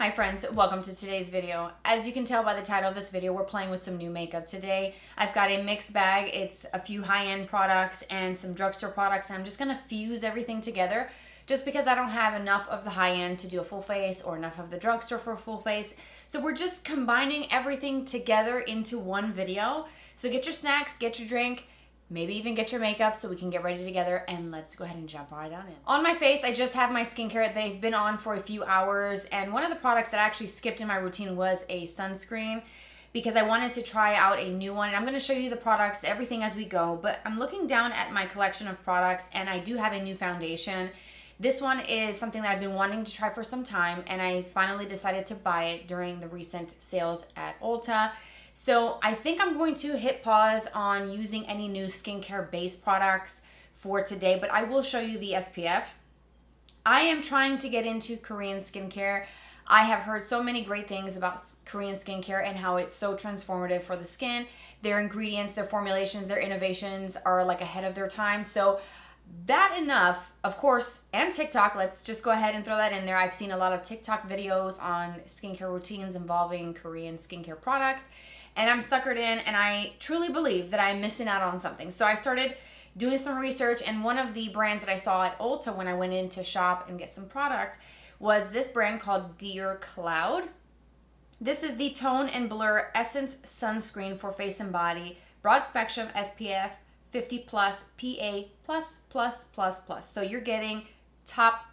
Hi friends, welcome to today's video. As you can tell by the title of this video, we're playing with some new makeup today. I've got a mixed bag. It's a few high-end products and some drugstore products, and I'm just gonna fuse everything together just because I don't have enough of the high-end to do a full face or enough of the drugstore for a full face. So we're just combining everything together into one video. So get your snacks, get your drink, maybe even get your makeup so we can get ready together, and let's go ahead and jump right on in. On my face, I just have my skincare. They've been on for a few hours, and one of the products that I actually skipped in my routine was a sunscreen because I wanted to try out a new one. And I'm gonna show you the products, everything as we go, but I'm looking down at my collection of products and I do have a new foundation. This one is something that I've been wanting to try for some time, and I finally decided to buy it during the recent sales at Ulta. So I think I'm going to hit pause on using any new skincare base products for today, but I will show you the SPF. I am trying to get into Korean skincare. I have heard so many great things about Korean skincare and how it's so transformative for the skin. Their ingredients, their formulations, their innovations are like ahead of their time. So that enough, of course, and TikTok, let's just go ahead and throw that in there. I've seen a lot of TikTok videos on skincare routines involving Korean skincare products, and I'm suckered in, and I truly believe that I'm missing out on something. So I started doing some research, and one of the brands that I saw at Ulta when I went in to shop and get some product was this brand called Dearcloud. This is the Tone and Blur Essence Sunscreen for face and body, broad spectrum SPF 50 plus PA plus plus plus plus. So you're getting top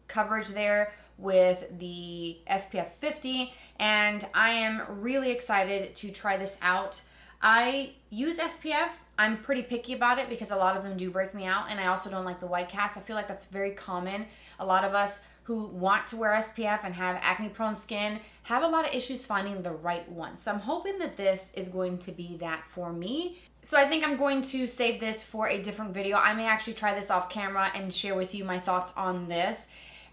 coverage there with the SPF 50, and I am really excited to try this out. I use SPF. I'm pretty picky about it because a lot of them do break me out, and I also don't like the white cast. I feel like that's very common. A lot of us who want to wear SPF and have acne prone skin have a lot of issues finding the right one. So I'm hoping that this is going to be that for me. So I think I'm going to save this for a different video. I may actually try this off camera and share with you my thoughts on this.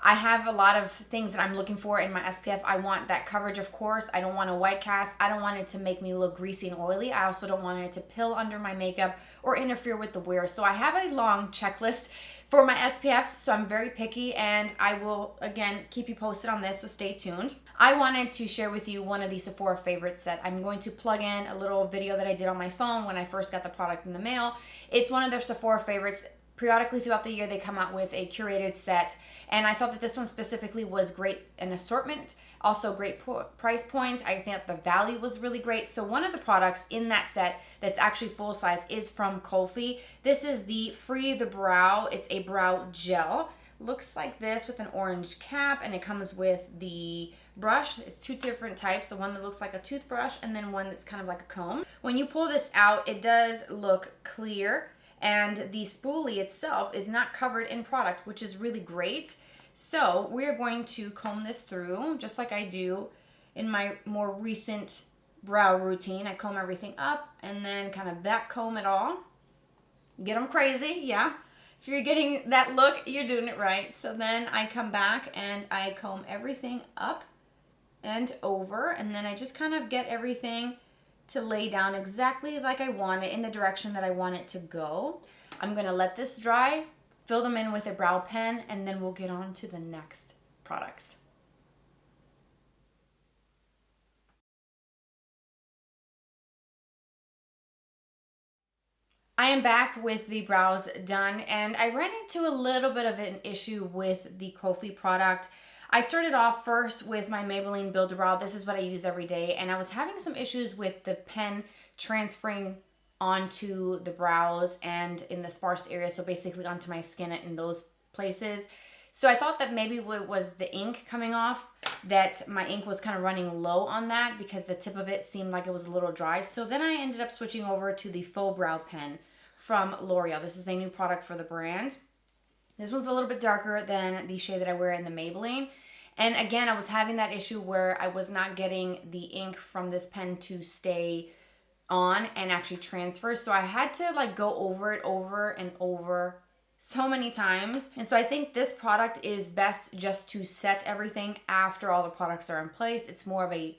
I have a lot of things that I'm looking for in my SPF. I want that coverage, of course. I don't want a white cast. I don't want it to make me look greasy and oily. I also don't want it to pill under my makeup or interfere with the wear. So I have a long checklist for my SPFs, so I'm very picky, and I will, again, keep you posted on this, so stay tuned. I wanted to share with you one of the Sephora Favorites Set. I'm going to plug in a little video that I did on my phone when I first got the product in the mail. It's one of their Sephora favorites. Periodically throughout the year, they come out with a curated set, and I thought that this one specifically was great in assortment, also great price point. I think the value was really great. So one of the products in that set that's actually full size is from Kulfi. This is the Free the Brow. It's a brow gel. Looks like this with an orange cap, and it comes with the brush. It's two different types, the one that looks like a toothbrush and then one that's kind of like a comb. When you pull this out, it does look clear, and the spoolie itself is not covered in product, which is really great. So we're going to comb this through just like I do in my more recent brow routine. I comb everything up and then kind of back comb it all. Get them crazy, yeah. If you're getting that look, you're doing it right. So then I come back and I comb everything up and over, and then I just kind of get everything to lay down exactly like I want it, in the direction that I want it to go. I'm gonna let this dry, fill them in with a brow pen, and then we'll get on to the next products. I am back with the brows done, and I ran into a little bit of an issue with the Kulfi product. I started off first with my Maybelline Build a Brow. This is what I use every day, and I was having some issues with the pen transferring onto the brows and in the sparse area, so basically onto my skin in those places. So I thought that maybe it was the ink coming off, that my ink was kind of running low on that because the tip of it seemed like it was a little dry. So then I ended up switching over to the Faux Brow Pen from L'Oreal. This is a new product for the brand. This one's a little bit darker than the shade that I wear in the Maybelline. And again, I was having that issue where I was not getting the ink from this pen to stay on and actually transfer. So I had to like go over it over and over so many times. And so I think this product is best just to set everything after all the products are in place. It's more of a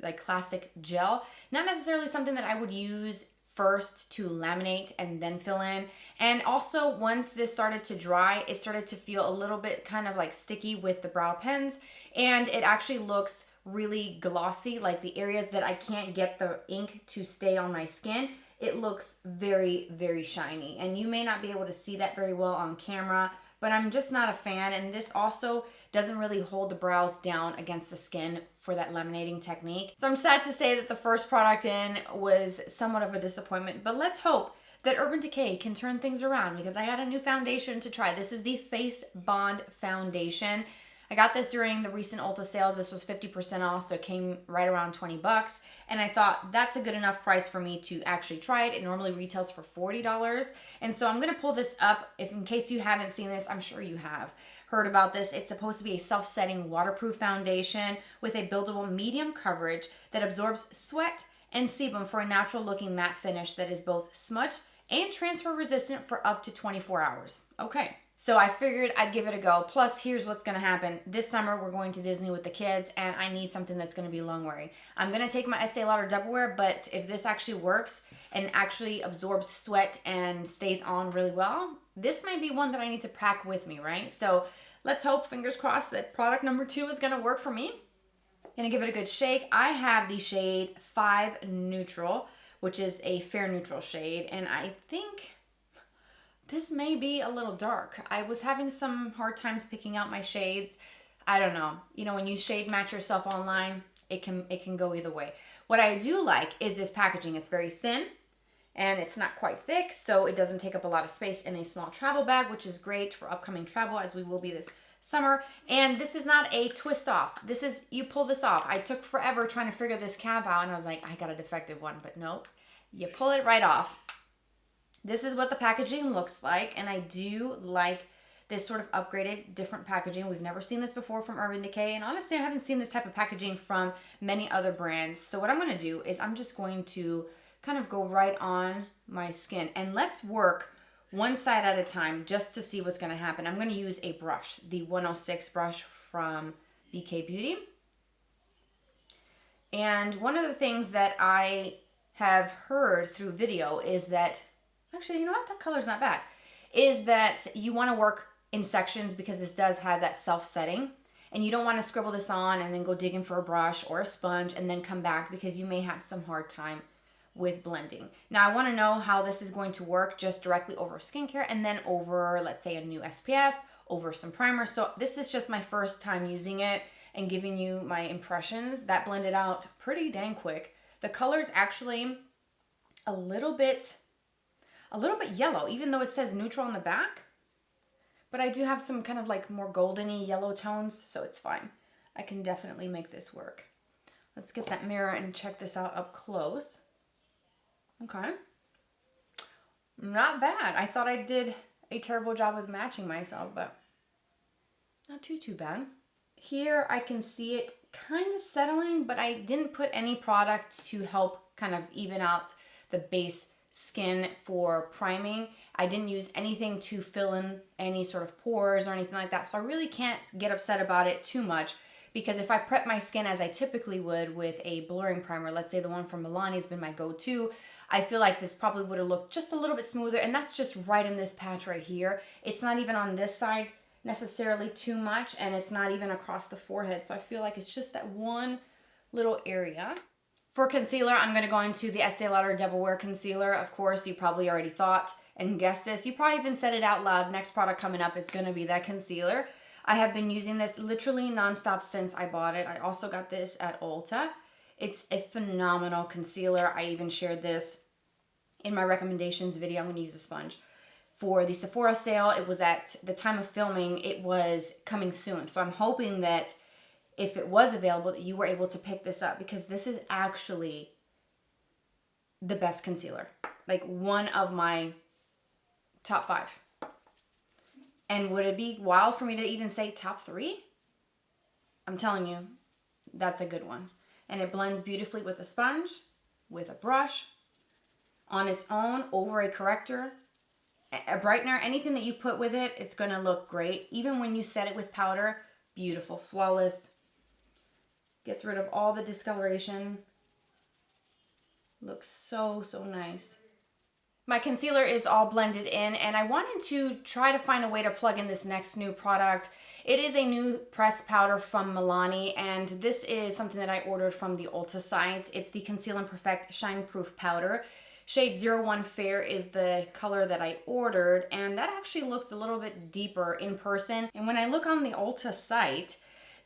like classic gel, not necessarily something that I would use first to laminate and then fill in. And also, once this started to dry, it started to feel a little bit kind of like sticky with the brow pens, and it actually looks really glossy, like the areas that I can't get the ink to stay on my skin, it looks very, very shiny. And you may not be able to see that very well on camera, but I'm just not a fan. And this also doesn't really hold the brows down against the skin for that laminating technique. So I'm sad to say that the first product in was somewhat of a disappointment, but let's hope that Urban Decay can turn things around, because I got a new foundation to try. This is the Face Bond Foundation. I got this during the recent Ulta sales. This was 50% off, so it came right around 20 bucks. And I thought that's a good enough price for me to actually try it. It normally retails for $40. And so I'm gonna pull this up. If in case you haven't seen this, I'm sure you have heard about this. It's supposed to be a self-setting waterproof foundation with a buildable medium coverage that absorbs sweat and sebum for a natural looking matte finish that is both smudge and transfer resistant for up to 24 hours. Okay. So I figured I'd give it a go. Plus, here's what's going to happen. This summer, we're going to Disney with the kids, and I need something that's going to be long-wearing. I'm going to take my Estée Lauder Doublewear, but if this actually works and actually absorbs sweat and stays on really well, this might be one that I need to pack with me, right? So let's hope, fingers crossed, that product number 2 is going to work for me. Going to give it a good shake. I have the shade 5 Neutral, which is a fair neutral shade, and I think this may be a little dark. I was having some hard times picking out my shades. I don't know. You know, when you shade match yourself online, it can go either way. What I do like is this packaging. It's very thin and it's not quite thick, so it doesn't take up a lot of space in a small travel bag, which is great for upcoming travel, as we will be this summer. And this is not a twist off. This is, you pull this off. I took forever trying to figure this cap out, and I was like, I got a defective one, but nope. You pull it right off. This is what the packaging looks like, and I do like this sort of upgraded, different packaging. We've never seen this before from Urban Decay, and honestly, I haven't seen this type of packaging from many other brands. So what I'm going to do is I'm just going to kind of go right on my skin, and let's work one side at a time just to see what's going to happen. I'm going to use a brush, the 106 brush from BK Beauty. And one of the things that I have heard through video is that, actually, you know what? That color's not bad. Is that you want to work in sections, because this does have that self-setting. And you don't want to scribble this on and then go digging for a brush or a sponge and then come back, because you may have some hard time with blending. Now, I want to know how this is going to work just directly over skincare and then over, let's say, a new SPF, over some primer. So this is just my first time using it and giving you my impressions. That blended out pretty dang quick. The color's actually a little bit yellow, even though it says neutral on the back. But I do have some kind of like more goldeny yellow tones, so it's fine. I can definitely make this work. Let's get that mirror and check this out up close. Okay. Not bad. I thought I did a terrible job with matching myself, but not too bad. Here I can see it kind of settling, but I didn't put any product to help kind of even out the base skin for priming. I didn't use anything to fill in any sort of pores or anything like that, so I really can't get upset about it too much, because if I prep my skin as I typically would with a blurring primer, let's say the one from Milani has been my go-to, I feel like this probably would have looked just a little bit smoother, and that's just right in this patch right here. It's not even on this side necessarily too much, and it's not even across the forehead, so I feel like it's just that one little area. For concealer, I'm going to go into the Estée Lauder Double Wear Concealer. Of course, you probably already thought and guessed this. You probably even said it out loud. Next product coming up is going to be that concealer. I have been using this literally nonstop since I bought it. I also got this at Ulta. It's a phenomenal concealer. I even shared this in my recommendations video. I'm going to use a sponge. For the Sephora sale, it was at the time of filming, it was coming soon. So I'm hoping that if it was available, that you were able to pick this up, because this is actually the best concealer. Like one of my top 5. And would it be wild for me to even say top 3? I'm telling you, that's a good one. And it blends beautifully with a sponge, with a brush, on its own, over a corrector, a brightener, anything that you put with it, it's gonna look great. Even when you set it with powder, beautiful, flawless. Gets rid of all the discoloration. Looks so nice. My concealer is all blended in, and I wanted to try to find a way to plug in this next new product. It is a new pressed powder from Milani, and this is something that I ordered from the Ulta site. It's the Conceal and Perfect Shine Proof Powder. Shade 01 Fair is the color that I ordered, and that actually looks a little bit deeper in person. And when I look on the Ulta site,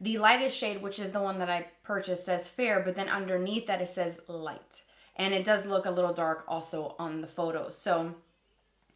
the lightest shade, which is the one that I purchased, says fair, but then underneath that it says light. And it does look a little dark also on the photos. So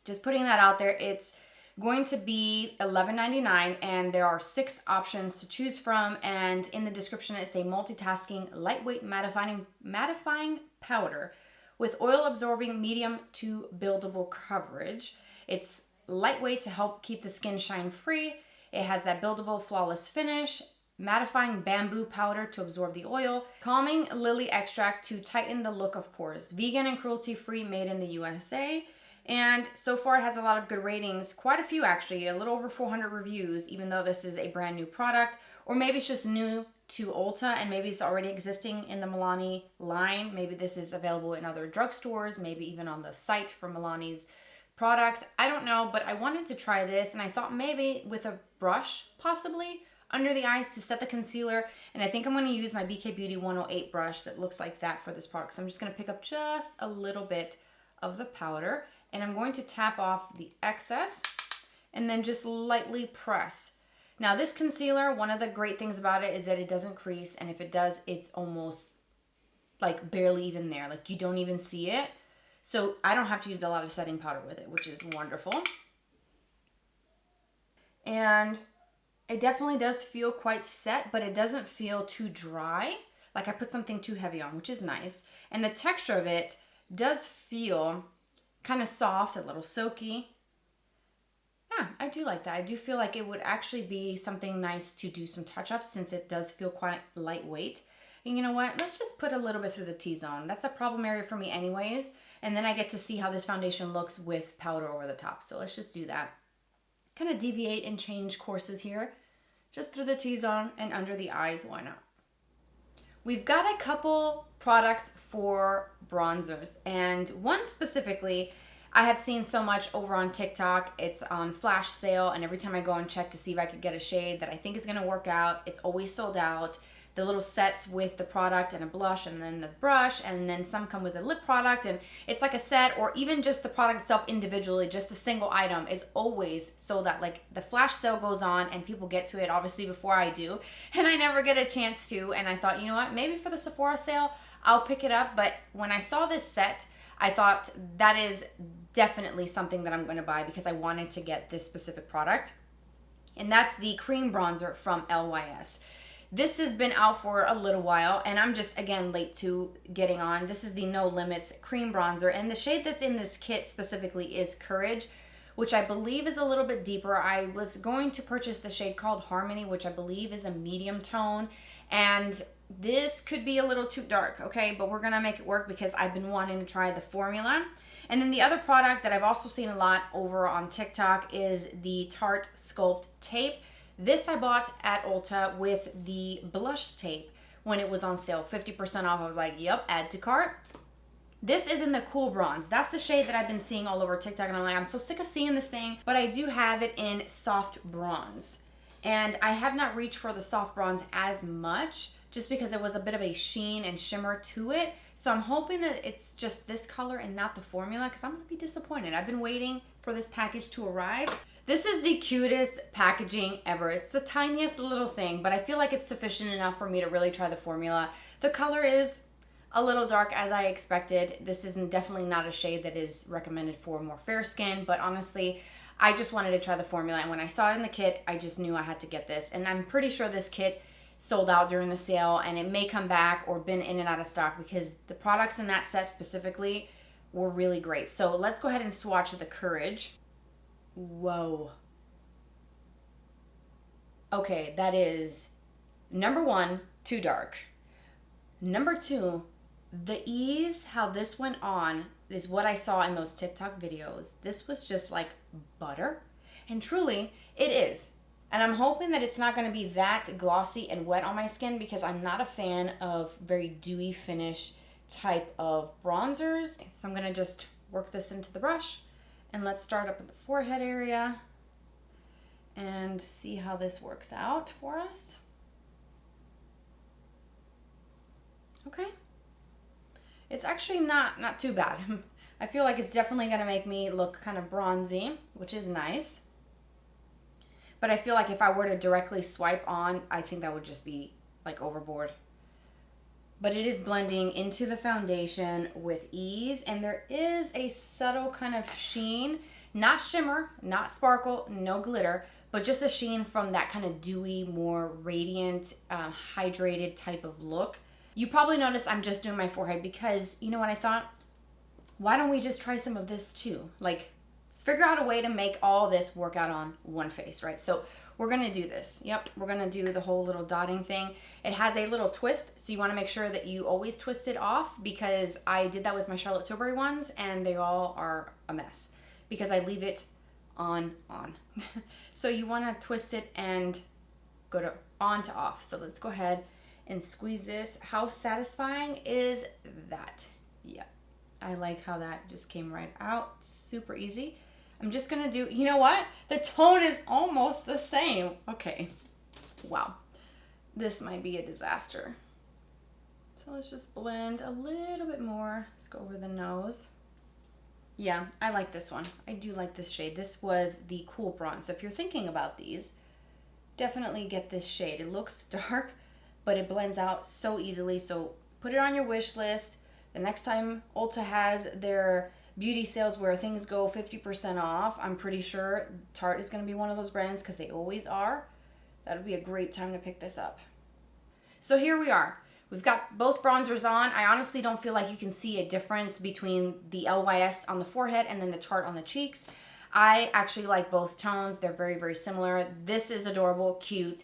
just putting that out there, it's going to be $11.99, and there are 6 options to choose from. And in the description, it's a multitasking, lightweight mattifying powder with oil absorbing medium to buildable coverage. It's lightweight to help keep the skin shine free. It has that buildable flawless finish. Mattifying bamboo powder to absorb the oil, calming lily extract to tighten the look of pores, vegan and cruelty-free, made in the USA. And so far it has a lot of good ratings, quite a few actually, a little over 400 reviews, even though this is a brand new product. Or maybe it's just new to Ulta and maybe it's already existing in the Milani line. Maybe this is available in other drugstores, maybe even on the site for Milani's products. I don't know, but I wanted to try this, and I thought maybe with a brush, possibly, under the eyes to set the concealer. And I think I'm going to use my BK Beauty 108 brush that looks like that for this product. So I'm just going to pick up just a little bit of the powder, and I'm going to tap off the excess and then just lightly press. Now this concealer, one of the great things about it is that it doesn't crease, and if it does, it's almost like barely even there. Like you don't even see it. So I don't have to use a lot of setting powder with it, which is wonderful. And it definitely does feel quite set, but it doesn't feel too dry. Like I put something too heavy on, which is nice. And the texture of it does feel kind of soft, a little silky. Yeah, I do like that. I do feel like it would actually be something nice to do some touch-ups since it does feel quite lightweight. And you know what? Let's just put a little bit through the T-zone. That's a problem area for me anyways. And then I get to see how this foundation looks with powder over the top. So let's just do that. Kind of deviate and change courses here. Just through the T-zone and under the eyes, why not? We've got a couple products for bronzers, and one specifically I have seen so much over on TikTok. It's on flash sale, and every time I go and check to see if I could get a shade that I think is going to work out, it's always sold out. The little sets with the product and a blush and then the brush, and then some come with a lip product, and it's like a set, or even just the product itself individually, just a single item is always sold out. Like the flash sale goes on and people get to it obviously before I do, and I never get a chance to. And I thought, you know what, maybe for the Sephora sale I'll pick it up. But when I saw this set, I thought that is definitely something that I'm going to buy because I wanted to get this specific product, and that's the cream bronzer from LYS. This has been out for a little while, and I'm just, again, late to getting on. This is the No Limits Cream Bronzer, and the shade that's in this kit specifically is Courage, which I believe is a little bit deeper. I was going to purchase the shade called Harmony, which I believe is a medium tone, and this could be a little too dark, okay? But we're going to make it work because I've been wanting to try the formula. And then the other product that I've also seen a lot over on TikTok is the Tarte Sculpt Tape. This I bought at Ulta with the blush tape when it was on sale, 50% off. I was like, yep, add to cart. This is in the Cool Bronze. That's the shade that I've been seeing all over TikTok, and I'm like, I'm so sick of seeing this thing, but I do have it in Soft Bronze. And I have not reached for the Soft Bronze as much just because it was a bit of a sheen and shimmer to it. So I'm hoping that it's just this color and not the formula, because I'm gonna be disappointed. I've been waiting for this package to arrive. This is the cutest packaging ever. It's the tiniest little thing, but I feel like it's sufficient enough for me to really try the formula. The color is a little dark as I expected. This is definitely not a shade that is recommended for more fair skin, but honestly, I just wanted to try the formula, and when I saw it in the kit, I just knew I had to get this. And I'm pretty sure this kit sold out during the sale, and it may come back or been in and out of stock because the products in that set specifically were really great. So let's go ahead and swatch the Courage. Whoa. Okay, that is, number one, too dark. Number two, the ease how this went on is what I saw in those TikTok videos. This was just like butter, and truly it is. And I'm hoping that it's not going to be that glossy and wet on my skin because I'm not a fan of very dewy finish type of bronzers. So I'm going to just work this into the brush. And let's start up at the forehead area and see how this works out for us. Okay. It's actually not too bad. I feel like it's definitely gonna make me look kind of bronzy, which is nice. But I feel like if I were to directly swipe on, I think that would just be like overboard. But it is blending into the foundation with ease, and there is a subtle kind of sheen, not shimmer, not sparkle, no glitter, but just a sheen from that kind of dewy, more radiant, hydrated type of look. You probably notice I'm just doing my forehead because, you know what I thought? Why don't we just try some of this too? Like, figure out a way to make all this work out on one face, right? So we're gonna do this. Yep, we're gonna do the whole little dotting thing. It has a little twist, so you wanna make sure that you always twist it off, because I did that with my Charlotte Tilbury ones and they all are a mess because I leave it on. So you wanna twist it and go to on to off. So let's go ahead and squeeze this. How satisfying is that? Yeah, I like how that just came right out. Super easy. I'm just gonna do, you know what? The tone is almost the same. Okay, wow. This might be a disaster. So let's just blend a little bit more. Let's go over the nose. Yeah, I like this one. I do like this shade. This was the Cool Bronze. So if you're thinking about these, definitely get this shade. It looks dark, but it blends out so easily. So put it on your wish list. The next time Ulta has their beauty sales where things go 50% off, I'm pretty sure Tarte is going to be one of those brands because they always are. That would be a great time to pick this up. So here we are. We've got both bronzers on. I honestly don't feel like you can see a difference between the LYS on the forehead and then the Tarte on the cheeks. I actually like both tones. They're very, very similar. This is adorable, cute,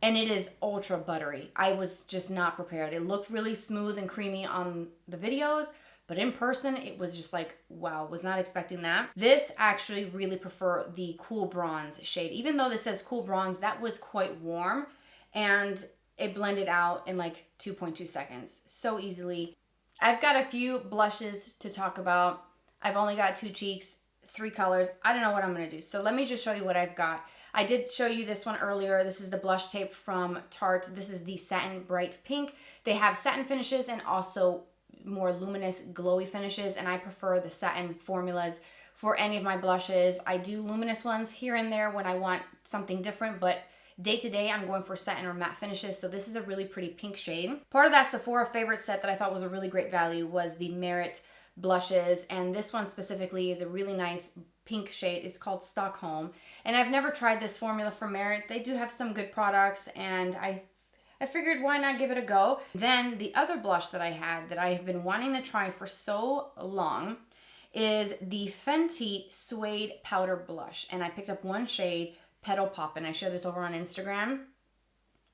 and it is ultra buttery. I was just not prepared. It looked really smooth and creamy on the videos, but in person, it was just like, wow, was not expecting that. This actually really prefer the Cool Bronze shade. Even though this says Cool Bronze, that was quite warm and it blended out in like 2.2 seconds, so easily. I've got a few blushes to talk about. I've only got 2 cheeks, 3 colors. I don't know what I'm gonna do. So let me just show you what I've got. I did show you this one earlier. This is the blush tape from Tarte. This is the Satin Bright Pink. They have satin finishes and also more luminous glowy finishes, and I prefer the satin formulas for any of my blushes. I do luminous ones here and there when I want something different, but day to day I'm going for satin or matte finishes. So this is a really pretty pink shade. Part of that Sephora Favorites Set that I thought was a really great value was the Merit blushes, and this one specifically is a really nice pink shade. It's called Stockholm, and I've never tried this formula from Merit. They do have some good products, and I figured why not give it a go. Then the other blush that I had that I have been wanting to try for so long is the Fenty Suede Powder Blush. And I picked up one shade, Petal Poppin. I shared this over on Instagram.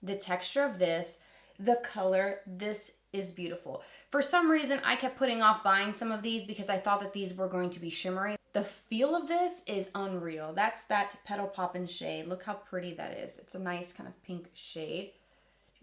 The texture of this, the color, this is beautiful. For some reason, I kept putting off buying some of these because I thought that these were going to be shimmery. The feel of this is unreal. That's that Petal Poppin shade. Look how pretty that is. It's a nice kind of pink shade.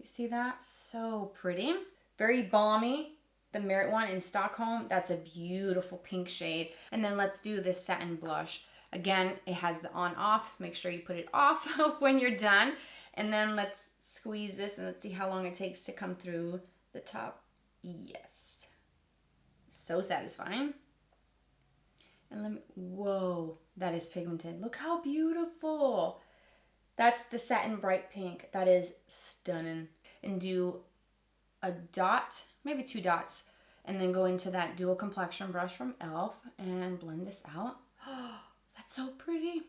You see that? So pretty. Very balmy. The Merit one in Stockholm, that's a beautiful pink shade. And then let's do this satin blush. Again, it has the on-off. Make sure you put it off when you're done. And then let's squeeze this and let's see how long it takes to come through the top. Yes. So satisfying. And let me, whoa, that is pigmented. Look how beautiful. That's the Satin Bright Pink. That is stunning. And do a dot, maybe 2 dots, and then go into that Dual Complexion brush from e.l.f. and blend this out. Oh, that's so pretty.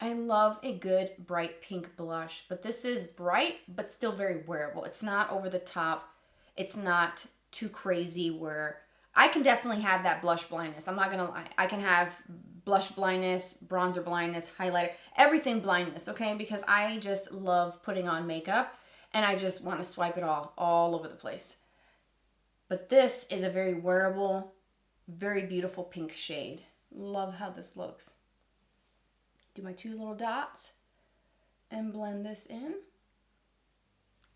I love a good bright pink blush, but this is bright, but still very wearable. It's not over the top. It's not too crazy where I can definitely have that blush blindness. I'm not gonna lie. I can have blush blindness, bronzer blindness, highlighter, everything blindness, okay? Because I just love putting on makeup and I just want to swipe it all over the place. But this is a very wearable, very beautiful pink shade. Love how this looks. Do my 2 little dots and blend this in.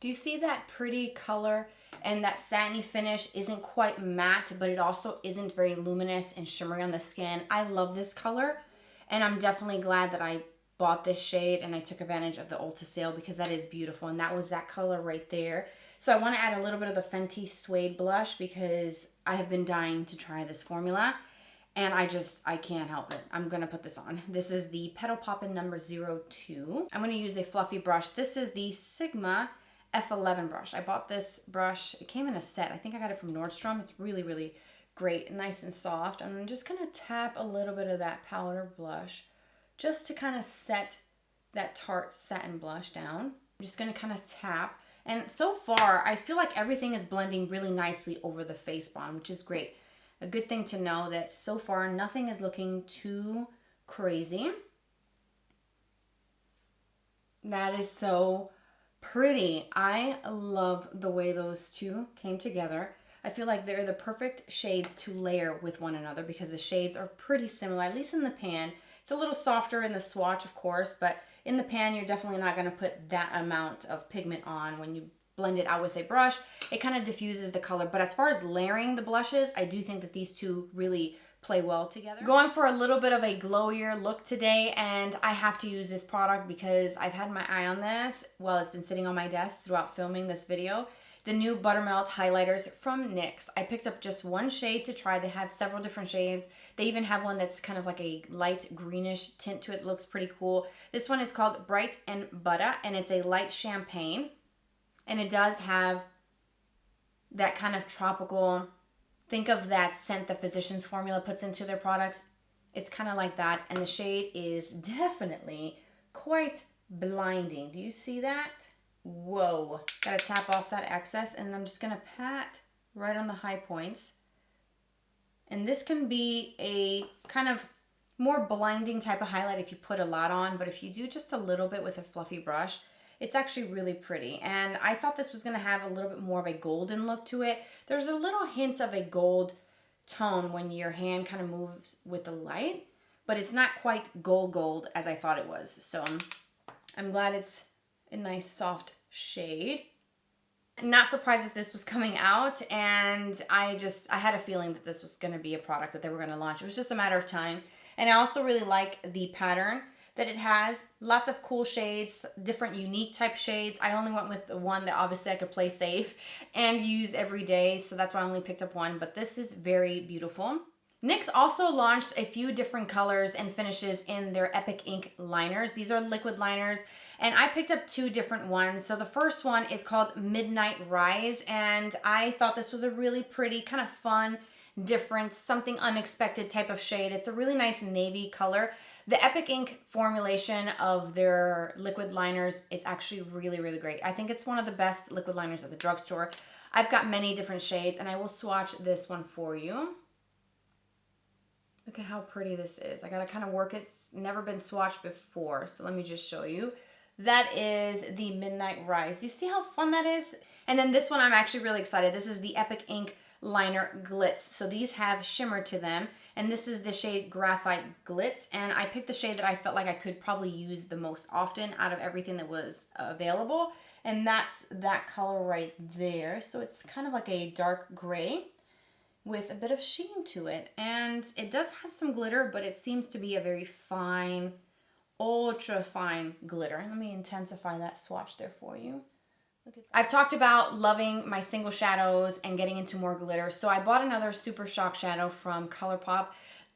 Do you see that pretty color? And that satiny finish isn't quite matte, but it also isn't very luminous and shimmery on the skin. I love this color, and I'm definitely glad that I bought this shade and I took advantage of the Ulta sale because that is beautiful, and that was that color right there. So I want to add a little bit of the Fenty Suede blush because I have been dying to try this formula, and I can't help it. I'm going to put this on. This is the Petal Poppin number 02. I'm going to use a fluffy brush. This is the Sigma F11 brush. I bought this brush. It came in a set. I think I got it from Nordstrom. It's really, really great, nice and soft. And I'm just going to tap a little bit of that powder blush just to kind of set that Tarte satin blush down. I'm just going to kind of tap. And so far, I feel like everything is blending really nicely over the face bond, which is great. A good thing to know that so far, nothing is looking too crazy. That is so pretty. I love the way those two came together. I feel like they're the perfect shades to layer with one another because the shades are pretty similar, at least in the pan. It's a little softer in the swatch, of course, but in the pan, you're definitely not going to put that amount of pigment on. When you blend it out with a brush, it kind of diffuses the color. But as far as layering the blushes, I do think that these two really play well together. Going for a little bit of a glowier look today, and I have to use this product because I've had my eye on this while it's been sitting on my desk throughout filming this video. The new Buttermelt highlighters from NYX. I picked up just one shade to try. They have several different shades. They even have one that's kind of like a light greenish tint to it. It looks pretty cool. This one is called Bright and Butta, and it's a light champagne. And it does have that kind of tropical, think of that scent the Physicians Formula puts into their products. It's kind of like that. And the shade is definitely quite blinding. Do you see that? Whoa. Gotta tap off that excess, and I'm just gonna pat right on the high points. And this can be a kind of more blinding type of highlight if you put a lot on, but if you do just a little bit with a fluffy brush, it's actually really pretty. And I thought this was gonna have a little bit more of a golden look to it. There's a little hint of a gold tone when your hand kind of moves with the light, but it's not quite gold as I thought it was. So I'm glad it's a nice soft shade. Not surprised that this was coming out, and I had a feeling that this was going to be a product that they were going to launch. It was just a matter of time. And I also really like the pattern that it has. Lots of cool shades, different unique type shades. I only went with the one that obviously I could play safe and use every day, so that's why I only picked up one, but this is very beautiful. NYX also launched a few different colors and finishes in their Epic Ink liners. These are liquid liners, and I picked up two different ones. So the first one is called Midnight Rise, and I thought this was a really pretty, kind of fun, different, something unexpected type of shade. It's a really nice navy color. The Epic Ink formulation of their liquid liners is actually really, really great. I think it's one of the best liquid liners at the drugstore. I've got many different shades, and I will swatch this one for you. Look at how pretty this is. I gotta kind of work it. It's never been swatched before, so let me just show you. That is the Midnight Rise. You see how fun that is? And then this one, I'm actually really excited. This is the Epic Ink Liner Glitz. So these have shimmer to them, and this is the shade Graphite Glitz, and I picked the shade that I felt like I could probably use the most often out of everything that was available, and that's that color right there. So it's kind of like a dark gray with a bit of sheen to it, and it does have some glitter, but it seems to be a very fine, ultra fine glitter. Let me intensify that swatch there for you. I've talked about loving my single shadows and getting into more glitter, so I bought another Super Shock shadow from Colourpop.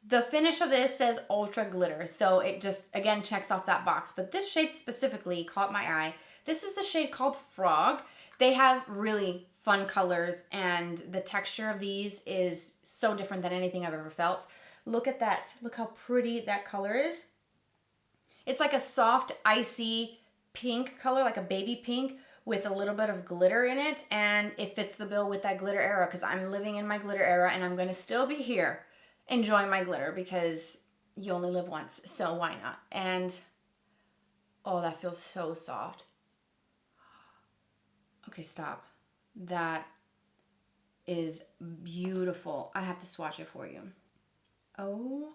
The finish of this says ultra glitter, so it just again checks off that box, but this shade specifically caught my eye. This is the shade called Frog. They have really fun colors, and the texture of these is so different than anything I've ever felt. Look at that. Look how pretty that color is. It's like a soft, icy pink color, like a baby pink with a little bit of glitter in it, and it fits the bill with that glitter era because I'm living in my glitter era, and I'm going to still be here enjoying my glitter because you only live once, so why not? And oh, that feels so soft. Okay, stop. That is beautiful. I have to swatch it for you. Oh,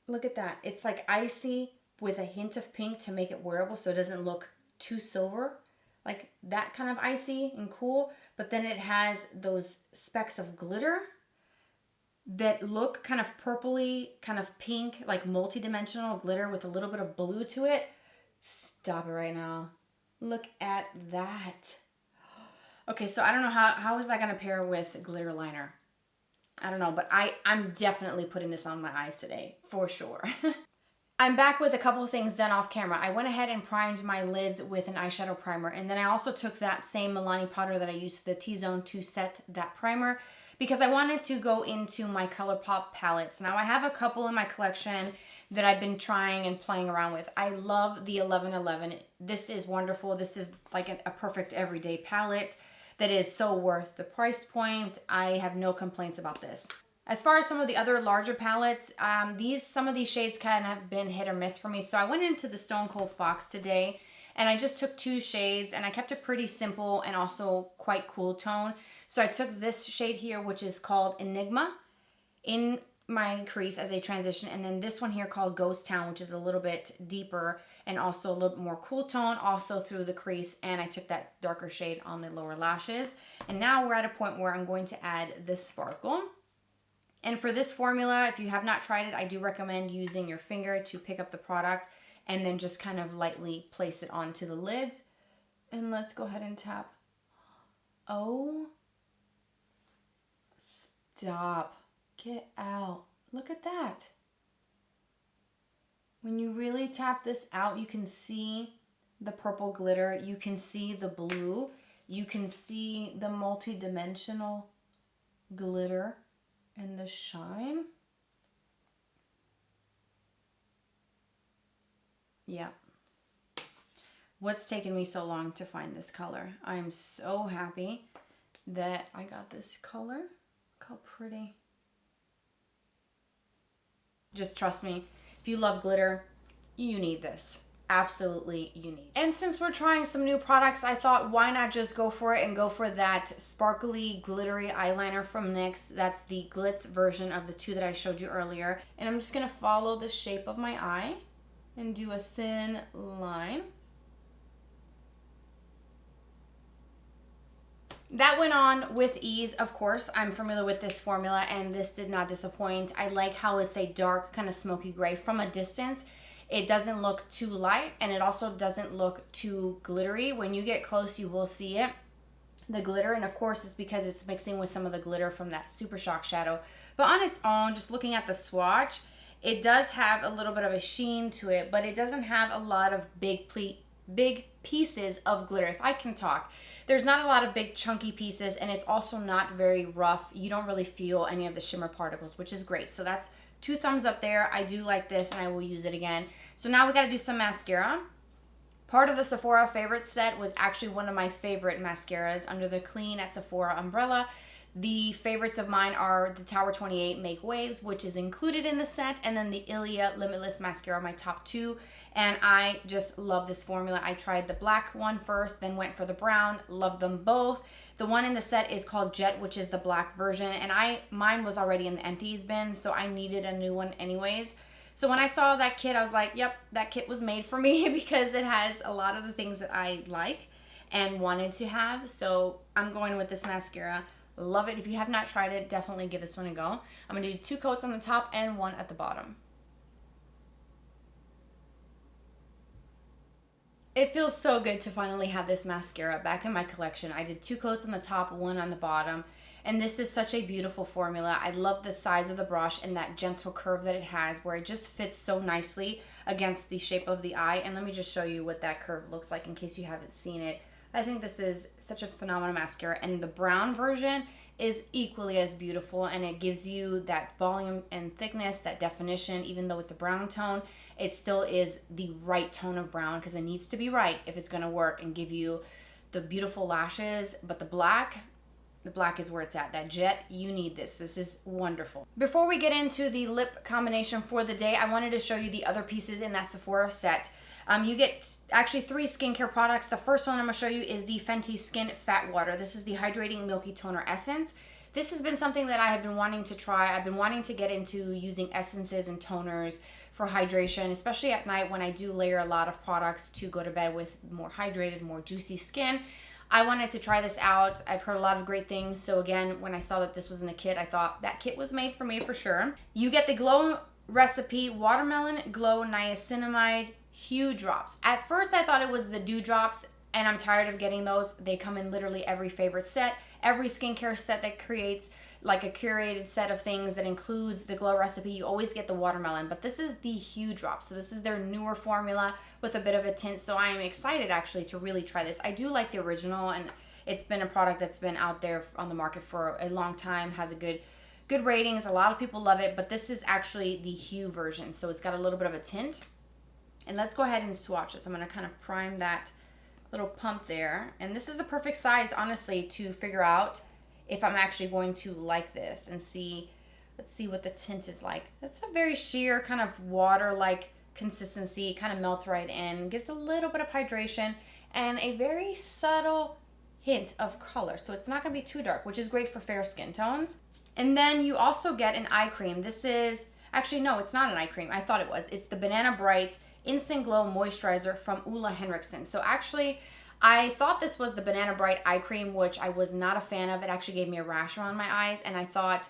look at that. It's like icy with a hint of pink to make it wearable so it doesn't look too silver. like that kind of icy and cool, but then it has those specks of glitter that look kind of purpley, kind of pink, like multi-dimensional glitter with a little bit of blue to it. Stop it right now. Look at that. Okay, so I don't know how is that gonna pair with glitter liner? I don't know, but I'm definitely putting this on my eyes today, for sure. I'm back with a couple of things done off camera. I went ahead and primed my lids with an eyeshadow primer, and then I also took that same Milani powder that I used for the T-Zone to set that primer because I wanted to go into my Colourpop palettes. Now I have a couple in my collection that I've been trying and playing around with. I love the 1111. This is wonderful. This is like a perfect everyday palette that is so worth the price point. I have no complaints about this. As far as some of the other larger palettes, some of these shades kind of have been hit or miss for me. So I went into the Stone Cold Fox today and I just took 2 shades and I kept it pretty simple and also quite cool tone. So I took this shade here, which is called Enigma, in my crease as a transition, and then this one here called Ghost Town, which is a little bit deeper and also a little bit more cool tone, also through the crease, and I took that darker shade on the lower lashes. And now we're at a point where I'm going to add this sparkle. And for this formula, if you have not tried it, I do recommend using your finger to pick up the product and then just kind of lightly place it onto the lids. And let's go ahead and tap. Oh, stop. Get out. Look at that. When you really tap this out, you can see the purple glitter. You can see the blue. You can see the multi-dimensional glitter and the shine. Yeah. What's taken me so long to find this color? I am so happy that I got this color. Look how pretty. Just trust me, if you love glitter, you need this. Absolutely, you need. And since we're trying some new products, I thought why not just go for it and go for that sparkly, glittery eyeliner from NYX. That's the Glitz version of the 2 that I showed you earlier. And I'm just gonna follow the shape of my eye and do a thin line. That went on with ease, of course. I'm familiar with this formula and this did not disappoint. I like how it's a dark kind of smoky gray from a distance. It doesn't look too light and it also doesn't look too glittery. When you get close, you will see it, the glitter. And of course, it's because it's mixing with some of the glitter from that Super Shock shadow. But on its own, just looking at the swatch, it does have a little bit of a sheen to it, but it doesn't have a lot of big pieces of glitter, if I can talk. There's not a lot of big chunky pieces and it's also not very rough. You don't really feel any of the shimmer particles, which is great. So that's 2 thumbs up there. I do like this and I will use it again. So now we got to do some mascara. Part of the Sephora Favorites Set was actually one of my favorite mascaras under the Clean at Sephora umbrella. The favorites of mine are the Tower 28 Make Waves, which is included in the set, and then the Ilia Limitless Mascara, my top 2. And I just love this formula. I tried the black one first, then went for the brown. Love them both. The one in the set is called Jet, which is the black version. And mine was already in the empties bin, so I needed a new one anyways. So when I saw that kit, I was like, yep, that kit was made for me because it has a lot of the things that I like and wanted to have. So I'm going with this mascara. Love it. If you have not tried it, definitely give this one a go. I'm going to do 2 coats on the top and 1 at the bottom. It feels so good to finally have this mascara back in my collection. I did 2 coats on the top, 1 on the bottom. And this is such a beautiful formula. I love the size of the brush and that gentle curve that it has where it just fits so nicely against the shape of the eye. And let me just show you what that curve looks like in case you haven't seen it. I think this is such a phenomenal mascara. And the brown version is equally as beautiful and it gives you that volume and thickness, that definition. Even though it's a brown tone, it still is the right tone of brown because it needs to be right if it's going to work and give you the beautiful lashes. But the black is where it's at. That jet, you need this. This is wonderful. Before we get into the lip combination for the day, I wanted to show you the other pieces in that Sephora set. You get actually 3 skincare products. The first one I'm going to show you is the Fenty Skin Fat Water. This is the Hydrating Milky Toner Essence. This has been something that I have been wanting to try. I've been wanting to get into using essences and toners for hydration, especially at night when I do layer a lot of products to go to bed with more hydrated, more juicy skin. I wanted to try this out. I've heard a lot of great things. So again, when I saw that this was in the kit, I thought that kit was made for me for sure. You get the Glow Recipe Watermelon Glow Niacinamide Hue Drops. At first I thought it was the Dew Drops, and I'm tired of getting those. They come in literally every favorite set, every skincare set that creates like a curated set of things that includes the Glow Recipe. You always get the watermelon, but this is the Hue Drops. So this is their newer formula with a bit of a tint. So I am excited actually to really try this. I do like the original, and it's been a product that's been out there on the market for a long time, has a good ratings. A lot of people love it, but this is actually the Hue version. So it's got a little bit of a tint. And let's go ahead and swatch this. I'm gonna kind of prime that little pump there. And this is the perfect size, honestly, to figure out if I'm actually going to like this and see. Let's see what the tint is like. It's a very sheer kind of water-like consistency, kind of melts right in, gives a little bit of hydration and a very subtle hint of color. So it's not gonna be too dark, which is great for fair skin tones. And then you also get an eye cream. This is, actually no, it's not an eye cream. I thought it was. It's the Banana Bright Instant Glow Moisturizer from Ole Henriksen. So actually, I thought this was the Banana Bright eye cream, which I was not a fan of. It actually gave me a rash around my eyes, and I thought,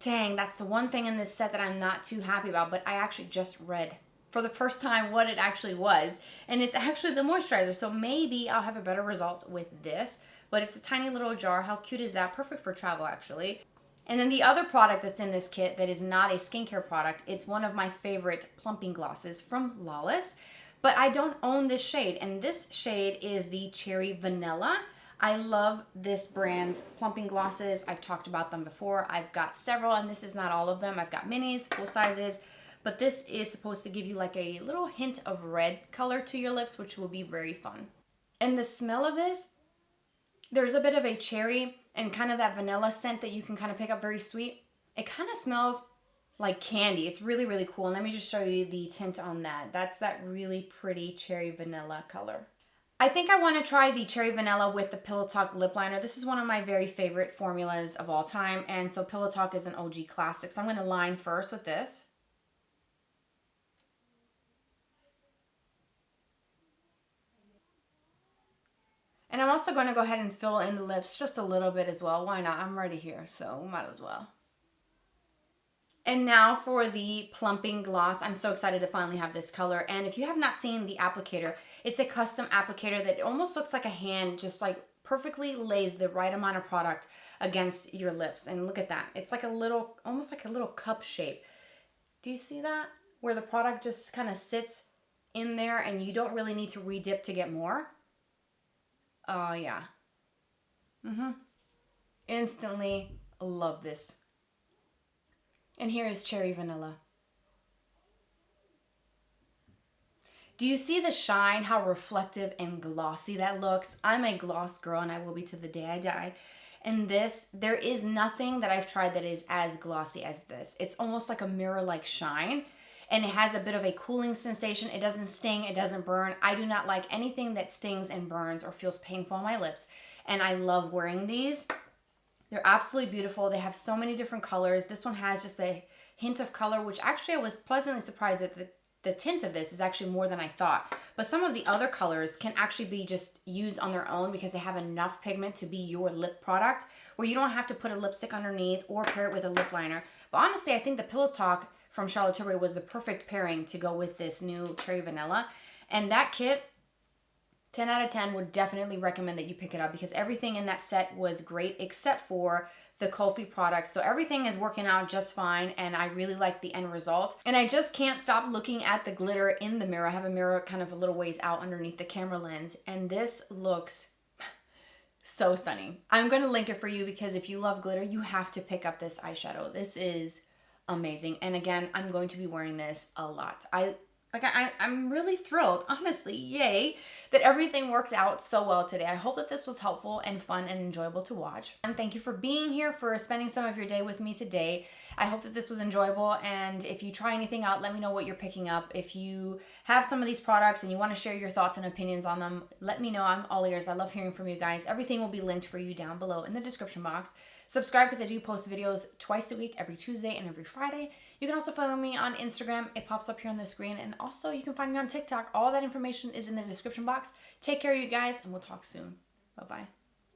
dang, that's the one thing in this set that I'm not too happy about. But I actually just read for the first time what it actually was, and it's actually the moisturizer. So maybe I'll have a better result with this, but it's a tiny little jar. How cute is that? Perfect for travel, actually. And then the other product that's in this kit that is not a skincare product, it's one of my favorite plumping glosses from Lawless. But I don't own this shade, and this shade is the Cherry Vanilla. I love this brand's plumping glosses. I've talked about them before. I've got several, and this is not all of them. I've got minis, full sizes, but this is supposed to give you like a little hint of red color to your lips, which will be very fun. And the smell of this, there's a bit of a cherry and kind of that vanilla scent that you can kind of pick up, very sweet. It kind of smells like candy. It's really, really cool. And let me just show you the tint on that. That's that really pretty cherry vanilla color. I think I want to try the cherry vanilla with the Pillow Talk lip liner. This is one of my very favorite formulas of all time. And so Pillow Talk is an OG classic. So I'm going to line first with this. And I'm also going to go ahead and fill in the lips just a little bit as well. Why not? I'm already here, so might as well. And now for the plumping gloss. I'm so excited to finally have this color. And if you have not seen the applicator, it's a custom applicator that almost looks like a hand, just like perfectly lays the right amount of product against your lips. And look at that. It's like a little, almost like a little cup shape. Do you see that? Where the product just kind of sits in there and you don't really need to re-dip to get more. Oh, yeah. Instantly love this. And here is Cherry Vanilla. Do you see the shine, how reflective and glossy that looks? I'm a gloss girl, and I will be to the day I die. And this, there is nothing that I've tried that is as glossy as this. It's almost like a mirror-like shine. And it has a bit of a cooling sensation. It doesn't sting, it doesn't burn. I do not like anything that stings and burns or feels painful on my lips. And I love wearing these. They're absolutely beautiful. They have so many different colors. This one has just a hint of color, which actually I was pleasantly surprised that the tint of this is actually more than I thought. But some of the other colors can actually be just used on their own because they have enough pigment to be your lip product where you don't have to put a lipstick underneath or pair it with a lip liner. But honestly, I think the Pillow Talk from Charlotte Tilbury was the perfect pairing to go with this new Cherry Vanilla. And that kit, 10 out of 10, would definitely recommend that you pick it up because everything in that set was great except for the Kulfi products. So everything is working out just fine and I really like the end result. And I just can't stop looking at the glitter in the mirror. I have a mirror kind of a little ways out underneath the camera lens and this looks so stunning. I'm going to link it for you because if you love glitter, you have to pick up this eyeshadow. This is amazing. And again, I'm going to be wearing this a lot. I'm really thrilled, honestly, yay, that everything worked out so well today. I hope that this was helpful and fun and enjoyable to watch. And thank you for being here, for spending some of your day with me today. I hope that this was enjoyable, and if you try anything out, let me know what you're picking up. If you have some of these products and you want to share your thoughts and opinions on them, let me know. I'm all ears. I love hearing from you guys. Everything will be linked for you down below in the description box. Subscribe because I do post videos twice a week, every Tuesday and every Friday. You can also follow me on Instagram. It pops up here on the screen. And also you can find me on TikTok. All that information is in the description box. Take care of you guys and we'll talk soon. Bye-bye.